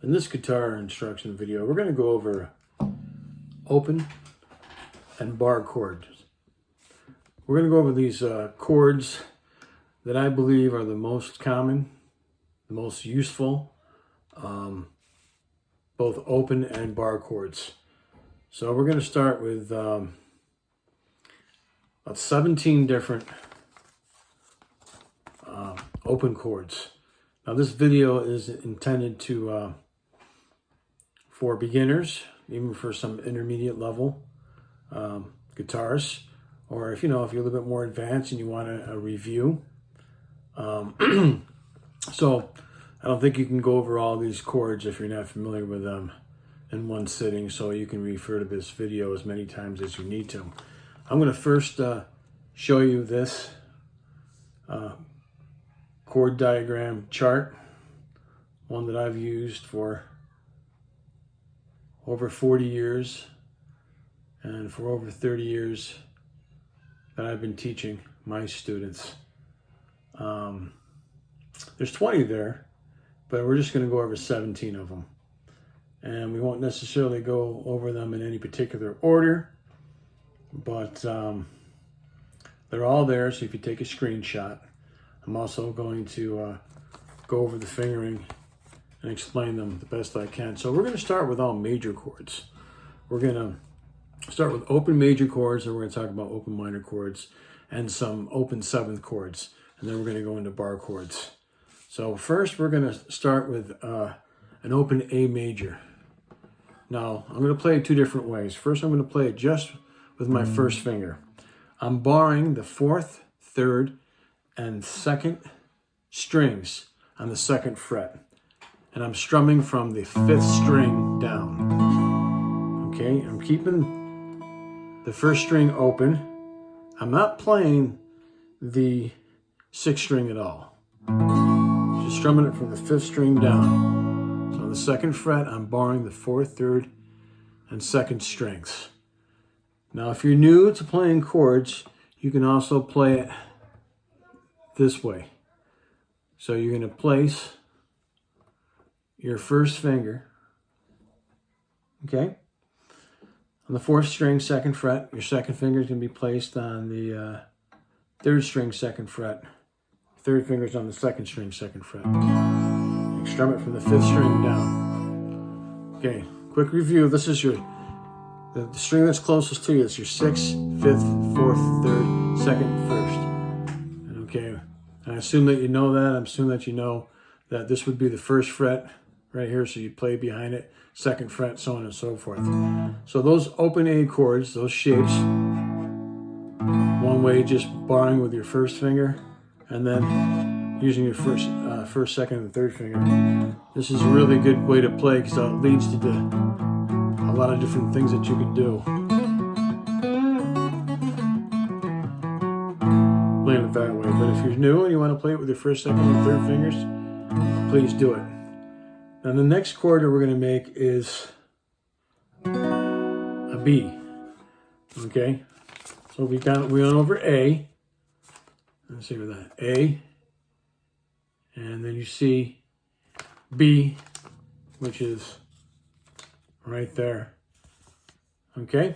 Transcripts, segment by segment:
In this guitar instruction video, we're going to go over open and bar chords. We're going to go over these chords that I believe are the most common, the most useful, both open and bar chords. So we're going to start with about 17 different open chords. Now this video is intended to for beginners, even for some intermediate level guitarists, or if you're a little bit more advanced and you want a review. So I don't think you can go over all these chords if you're not familiar with them in one sitting, so you can refer to this video as many times as you need to. I'm going to first show you this chord diagram chart, one that I've used for over 40 years and for over 30 years that I've been teaching my students. There's 20 there, but we're just going to go over 17 of them. And we won't necessarily go over them in any particular order, but they're all there, so if you take a screenshot. I'm also going to go over the fingering and explain them the best I can. So we're going to start with all major chords. We're going to start with open major chords, and we're going to talk about open minor chords and some open seventh chords, and then we're going to go into bar chords. So first we're going to start with an open A major. Now I'm going to play it two different ways. First I'm going to play it just with my first finger. I'm barring the fourth, third, and second strings on the second fret. And I'm strumming from the fifth string down. Okay, I'm keeping the first string open. I'm not playing the sixth string at all. Just strumming it from the fifth string down. So on the second fret, I'm barring the fourth, third, and second strings. Now, if you're new to playing chords, you can also play it this way. So you're going to place your first finger, okay, on the fourth string, second fret. Your second finger is going to be placed on the third string, second fret. Third finger is on the second string, second fret. You strum it from the fifth string down. Okay, quick review. This is the string that's closest to you. It's your sixth, fifth, fourth, third, second, first. Okay, I assume that you know that. I assume that you know that this would be the first fret right here, so you play behind it, second fret, so on and so forth. So those open A chords, those shapes, one way just barring with your first finger, and then using your first, second, and third finger. This is a really good way to play because it leads to a lot of different things that you can do. Playing it that way. But if you're new and you want to play it with your first, second, and third fingers, please do it. Now the next chord that we're going to make is a B. Okay? So we went over A. Let's see with that. A. And then you see B, which is right there. Okay?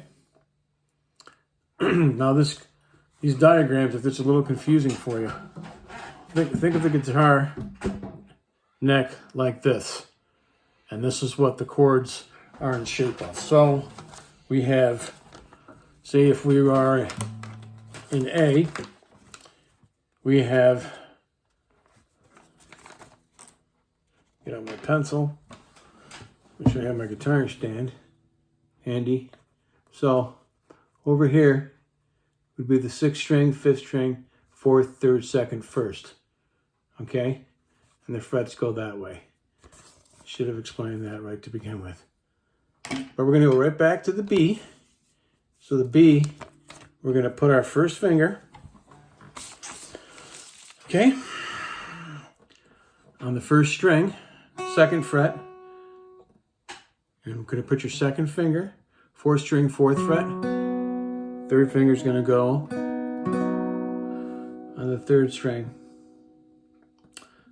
Now these diagrams, if it's a little confusing for you, think of the guitar neck like this. And this is what the chords are in shape of. So we have, say if we are in A, we have, get out my pencil, make sure I have my guitar stand handy. So over here would be the sixth string, fifth string, fourth, third, second, first. Okay? And the frets go that way. Should have explained that right to begin with. But we're going to go right back to the B. So the B, we're going to put our first finger, okay, on the first string, second fret. And we're going to put your second finger, fourth string, fourth fret. Third finger is going to go on the third string,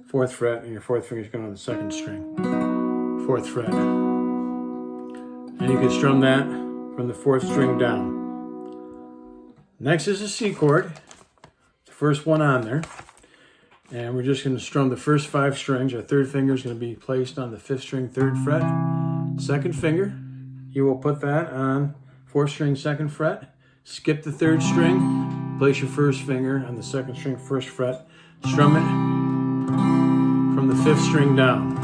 fourth fret, and your fourth finger is going on the second string. 4th fret. And you can strum that from the 4th string down. Next is a C chord, the first one on there. And we're just going to strum the first 5 strings. Our 3rd finger is going to be placed on the 5th string, 3rd fret. 2nd finger, you will put that on 4th string, 2nd fret. Skip the 3rd string, place your 1st finger on the 2nd string, 1st fret. Strum it from the 5th string down.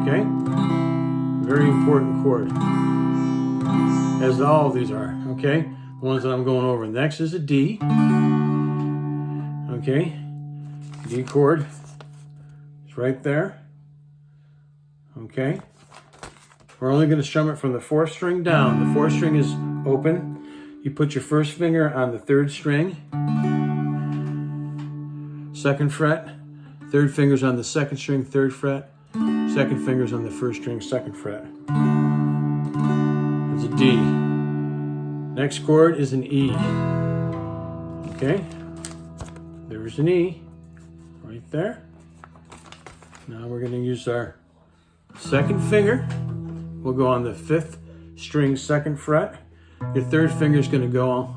Okay? Very important chord, as all of these are. Okay? The ones that I'm going over. Next is a D. Okay? D chord. It's right there. Okay? We're only going to strum it from the 4th string down. The 4th string is open. You put your 1st finger on the 3rd string, 2nd fret. 3rd finger's on the 2nd string, 3rd fret. 2nd finger's on the 1st string, 2nd fret. It's a D. Next chord is an E. Okay? There's an E right there. Now we're going to use our 2nd finger. We'll go on the 5th string, 2nd fret. Your 3rd finger is going to go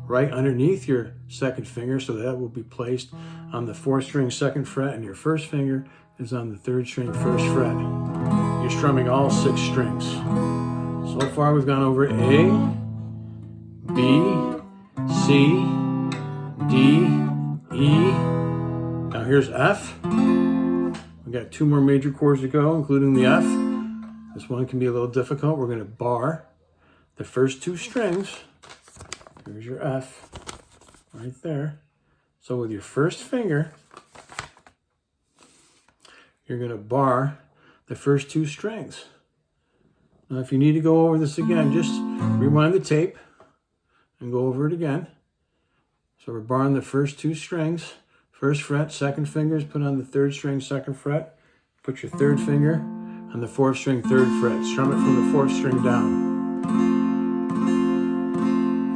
right underneath your 2nd finger, so that will be placed on the 4th string, 2nd fret, and your 1st finger is on the 3rd string, 1st fret. You're strumming all 6 strings. So far we've gone over A, B, C, D, E. Now here's F. We've got 2 more major chords to go, including the F. This one can be a little difficult. We're going to bar the first 2 strings. Here's your F right there. So with your 1st finger, you're going to bar the first 2 strings. Now if you need to go over this again, just rewind the tape and go over it again. So we're barring the first 2 strings. 1st fret, 2nd finger is put on the 3rd string, 2nd fret. Put your 3rd finger on the 4th string, 3rd fret. Strum it from the 4th string down.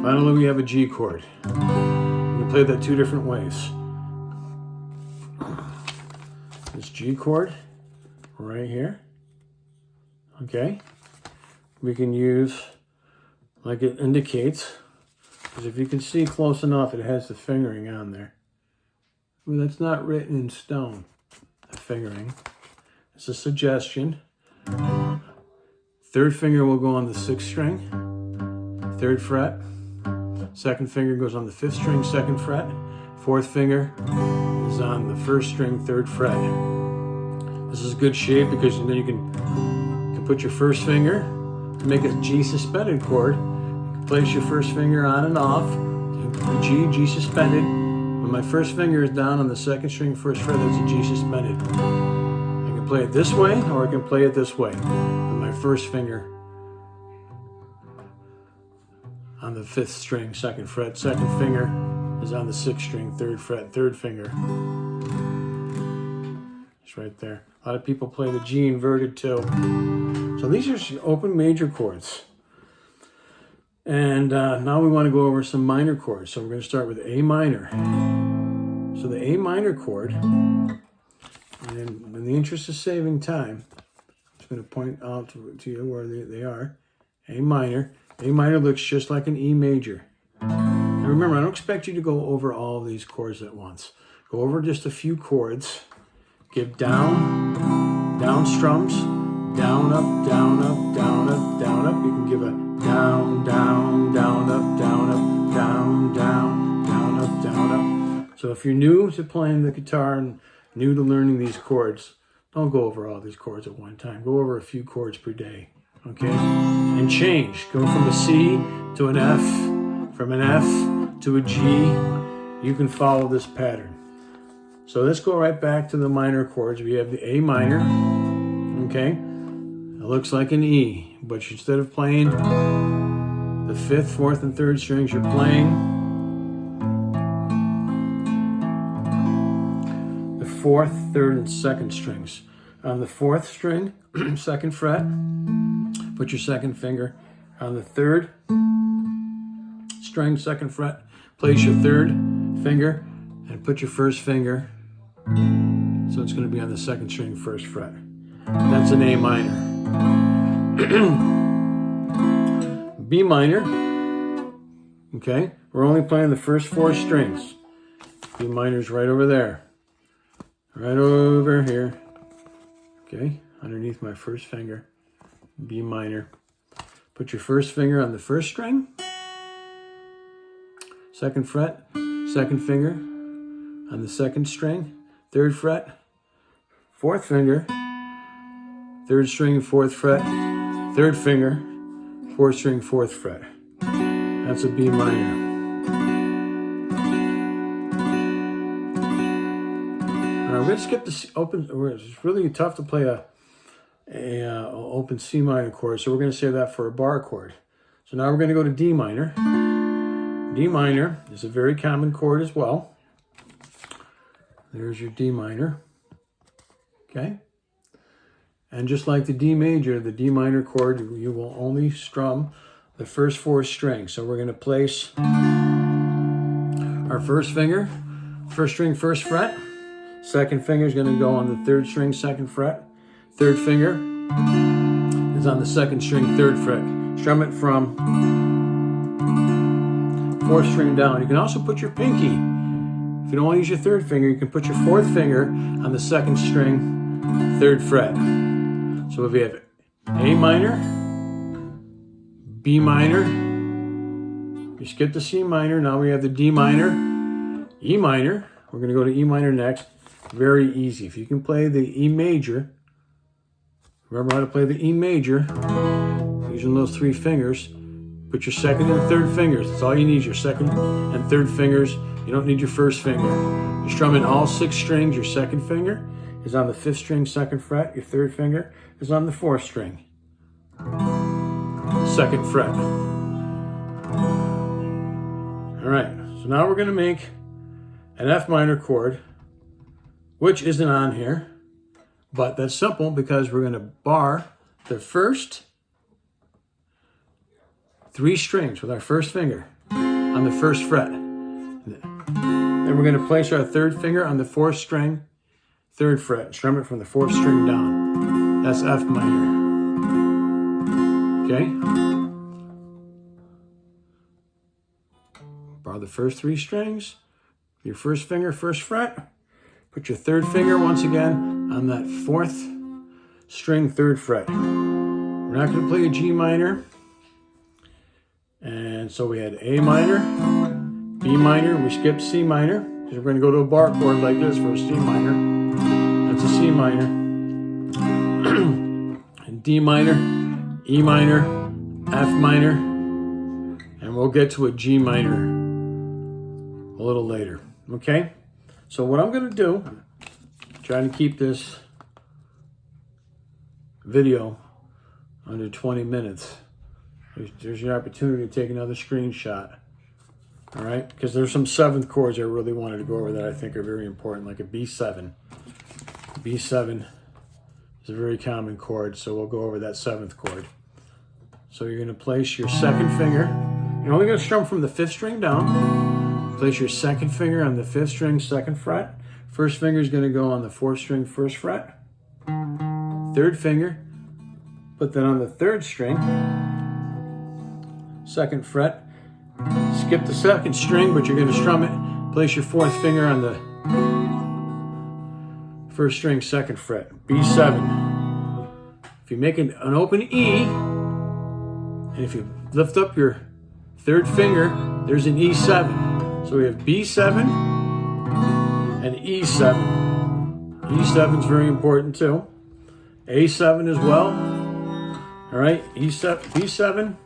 Finally, we have a G chord. You can play that 2 different ways. This G chord right here. Okay. We can use, like it indicates, because if you can see close enough, it has the fingering on there. Well, that's not written in stone, the fingering. It's a suggestion. 3rd finger will go on the 6th string, 3rd fret. 2nd finger goes on the 5th string, 2nd fret. 4th finger is on the 1st string, 3rd fret. This is good shape because then you can put your 1st finger to make a G suspended chord. You can place your 1st finger on and off. G suspended. When my 1st finger is down on the 2nd string, 1st fret, that's a G suspended. I can play it this way or I can play it this way. With my 1st finger on the 5th string, 2nd fret. 2nd finger is on the 6th string, 3rd fret, 3rd finger. It's right there. A lot of people play the G inverted too. So these are open major chords. And now we want to go over some minor chords. So we're going to start with A minor. So the A minor chord, and in the interest of saving time, I'm just going to point out to you where they are. A minor. A minor looks just like an E major. Now remember, I don't expect you to go over all of these chords at once. Go over just a few chords. Give down, down strums, down, up, down, up, down, up, down, up. You can give a down, down, down, up, down, up, down, down, down, up, down, up. So if you're new to playing the guitar and new to learning these chords, don't go over all these chords at one time. Go over a few chords per day, okay? And change. Go from a C to an F, from an F to a G. You can follow this pattern. So let's go right back to the minor chords. We have the A minor, okay? It looks like an E, but instead of playing the 5th, 4th, and 3rd strings, you're playing the 4th, 3rd, and 2nd strings. On the 4th string, 2nd fret, put your 2nd finger on the 3rd string, 2nd fret. Place your 3rd finger and put your 1st finger, so it's going to be on the 2nd string, 1st fret. That's an A minor. B minor, okay? We're only playing the first 4 strings. B minor's right over there. Right over here. Okay, underneath my first finger. B minor. Put your first finger on the first string. 2nd fret. 2nd finger on the 2nd string. 3rd fret. 4th finger. 3rd string, 4th fret. 3rd finger. 4th string, 4th fret. That's a B minor. All right, we're gonna skip the open. It's really tough to play a open C minor chord, so we're gonna save that for a bar chord. So now we're gonna go to D minor. D minor is a very common chord as well. There's your D minor. Okay. And just like the D major, the D minor chord, you will only strum the first 4 strings. So we're going to place our first finger, first string, 1st fret. 2nd finger is going to go on the 3rd string, 2nd fret. 3rd finger is on the 2nd string, 3rd fret. Strum it from 4th string down. You can also put your pinky. If you don't want to use your 3rd finger, you can put your 4th finger on the 2nd string, 3rd fret. So if you have A minor, B minor, you skip the C minor, now we have the D minor, E minor. We're going to go to E minor next. Very easy. If you can play the E major, remember how to play the E major, using those 3 fingers. Put your 2nd and 3rd fingers. That's all you need, your 2nd and 3rd fingers. You don't need your 1st finger. You're strumming all 6 strings. Your 2nd finger is on the 5th string, 2nd fret. Your 3rd finger is on the 4th string, 2nd fret. All right, so now we're going to make an F minor chord, which isn't on here, but that's simple because we're going to bar the first 3 strings with our 1st finger on the 1st fret. Then we're going to place our 3rd finger on the 4th string, 3rd fret. Strum it from the 4th string down. That's F minor. Okay? Bar the first 3 strings. Your 1st finger, 1st fret. Put your 3rd finger once again on that 4th string, 3rd fret. We're not going to play a G minor. And so we had A minor, B minor, we skipped C minor, because we're going to go to a bar chord like this for a C minor. That's a C minor. And D minor, E minor, F minor, and we'll get to a G minor a little later. Okay? So what I'm going to do, trying to keep this video under 20 minutes. There's your opportunity to take another screenshot. All right? Because there's some 7th chords I really wanted to go over that I think are very important, like a B7. B7 is a very common chord, so we'll go over that 7th chord. So you're going to place your 2nd finger. You're only going to strum from the 5th string down. Place your 2nd finger on the 5th string, 2nd fret. 1st finger is going to go on the 4th string, 1st fret. 3rd finger, put that on the 3rd string, 2nd fret. Skip the 2nd string, but you're going to strum it. Place your 4th finger on the 1st string, 2nd fret. B7. If you make an open E, and if you lift up your 3rd finger, there's an E7. So we have B7 and E7. E7 is very important too. A7 as well. All right, E7, B7.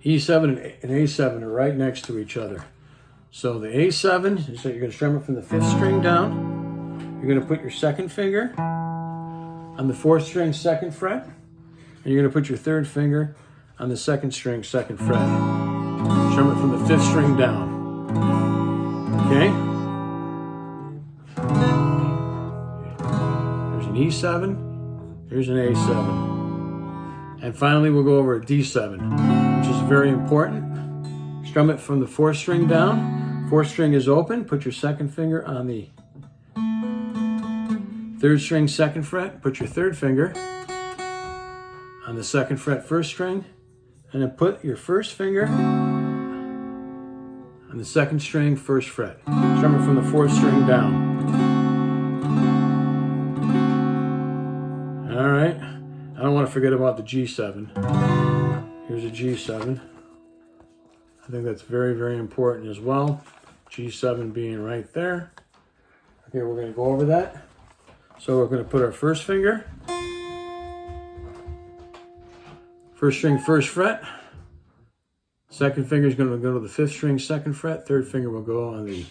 E7 and A7 are right next to each other. So the A7, so you're going to strum it from the 5th string down. You're going to put your 2nd finger on the 4th string, 2nd fret. And you're going to put your 3rd finger on the 2nd string, 2nd fret. Strum it from the 5th string down. Okay? There's an E7. Here's an A7. And finally, we'll go over a D7, which is very important. Strum it from the 4th string down. 4th string is open. Put your 2nd finger on the third string, second fret, put your third finger on the second fret, first string, and then put your first finger on the second string, first fret. Strum it from the fourth string down. All right, I don't want to forget about the G7. Here's a G7. I think that's very, very important as well. G7 being right there. Okay, we're going to go over that. So we're going to put our first finger, first string, first fret. Second finger is going to go to the fifth string, second fret. Third finger will go on the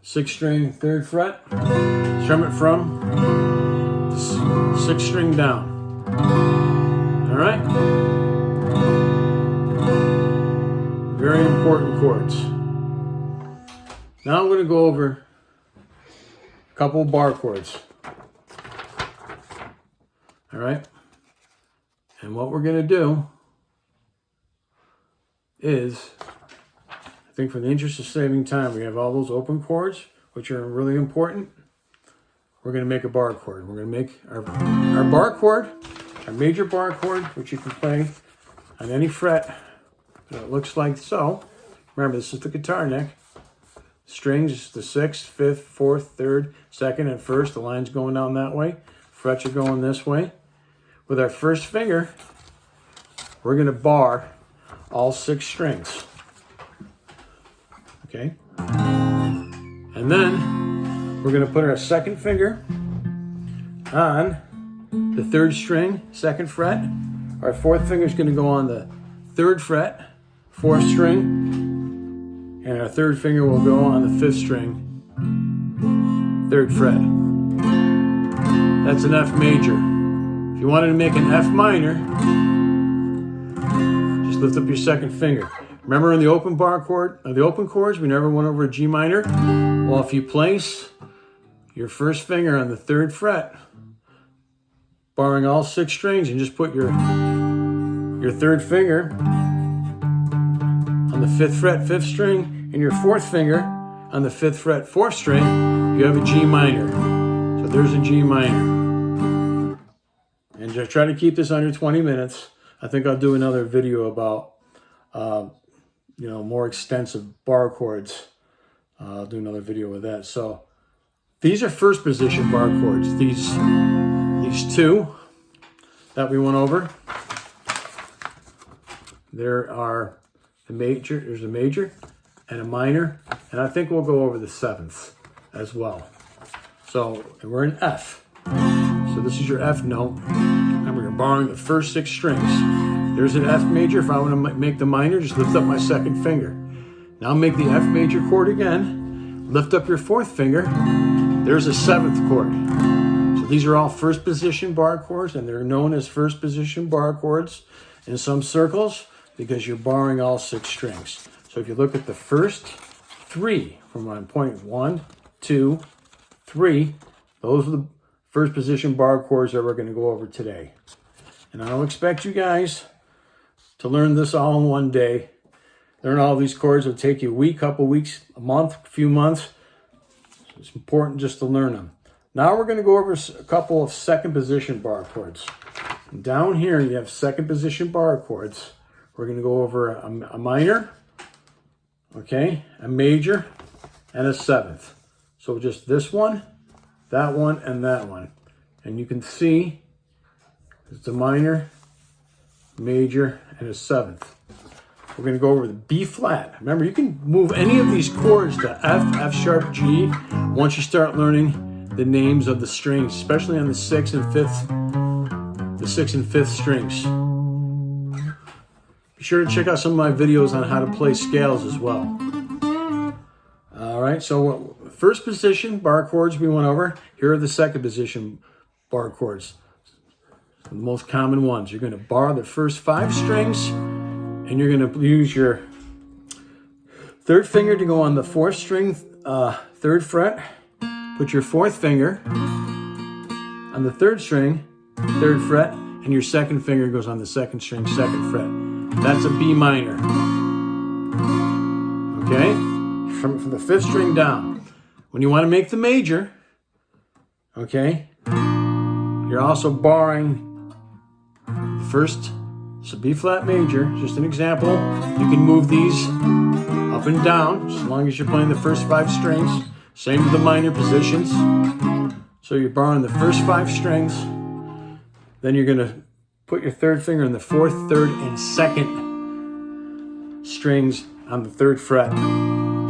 sixth string, third fret. Strum it from the sixth string down. All right? Very important chords. Now I'm going to go over a couple of bar chords. All right? And what we're going to do is, I think for the interest of saving time, we have all those open chords, which are really important. We're going to make a bar chord. We're going to make our bar chord, our major bar chord, which you can play on any fret. It looks like so. Remember, this is the guitar neck. Strings is the 6th, 5th, 4th, 3rd, 2nd, and 1st. The line's going down that way. Frets are going this way. With our first finger, we're going to bar all 6 strings. Okay? And then we're going to put our second finger on the 3rd string, 2nd fret. Our 4th finger is going to go on the 3rd fret, 4th string, and our 3rd finger will go on the 5th string, 3rd fret. That's an F major. If you wanted to make an F minor, just lift up your second finger. Remember in the open bar chord, the open chords, we never went over a G minor. Well, if you place your first finger on the 3rd fret, barring all 6 strings, and just put your 3rd finger on the 5th fret, 5th string, and your 4th finger on the 5th fret, 4th string, you have a G minor. So there's a G minor. And just try to keep this under 20 minutes. I think I'll do another video about, more extensive bar chords. I'll do another video with that. So these are first position bar chords. These two that we went over. There are the major. There's a major and a minor, and I think we'll go over the 7th as well. So we're in F. So this is your F note. Remember, you're barring the first 6 strings. There's an F major. If I want to make the minor, just lift up my second finger. Now make the F major chord again. Lift up your 4th finger. There's a 7th chord. So these are all first position bar chords, and they're known as first position bar chords in some circles because you're barring all 6 strings. So if you look at the first 3 from my point 1, 2, 3, those are the first position bar chords that we're going to go over today. And I don't expect you guys to learn this all in one day. Learn all these chords. It'll take you a week, couple weeks, a month, a few months. It's important just to learn them. Now we're going to go over a couple of second position bar chords. And down here you have second position bar chords. We're going to go over a minor, okay, a major, and a 7th. So just this one, that one, and that one. And you can see it's a minor, major, and a 7th. We're going to go over the B flat. Remember, you can move any of these chords to F, F sharp, G once you start learning the names of the strings, especially on the 6th and 5th strings. Be sure to check out some of my videos on how to play scales as well. All right, so first position bar chords we went over. Here are the second position bar chords. The most common ones. You're going to bar the first 5 strings, and you're going to use your 3rd finger to go on the 4th string, 3rd fret. Put your 4th finger on the 3rd string, 3rd fret, and your 2nd finger goes on the 2nd string, 2nd fret. That's a B minor. Okay? From the 5th string down. When you want to make the major, okay? You're also barring the first, so B flat major, just an example. You can move these up and down as long as you're playing the first 5 strings. Same with the minor positions. So you're barring the first 5 strings. Then you're going to put your 3rd finger in the 4th, 3rd, and 2nd strings on the 3rd fret.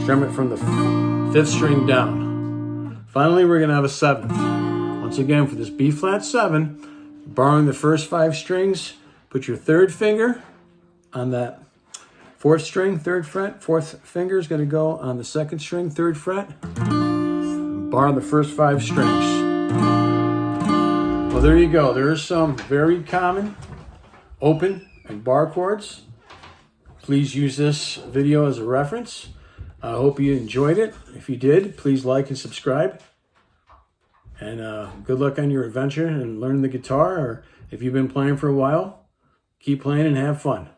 Strum it from the 5th string down. Finally, we're going to have a 7th. Once again, for this B flat 7, barring the first 5 strings, put your 3rd finger on that 4th string, 3rd fret. 4th finger is going to go on the 2nd string, 3rd fret. Bar the first 5 strings. Well, there you go. There are some very common open and bar chords. Please use this video as a reference. I hope you enjoyed it. If you did, please like and subscribe. And good luck on your adventure and learn the guitar. Or if you've been playing for a while, keep playing and have fun.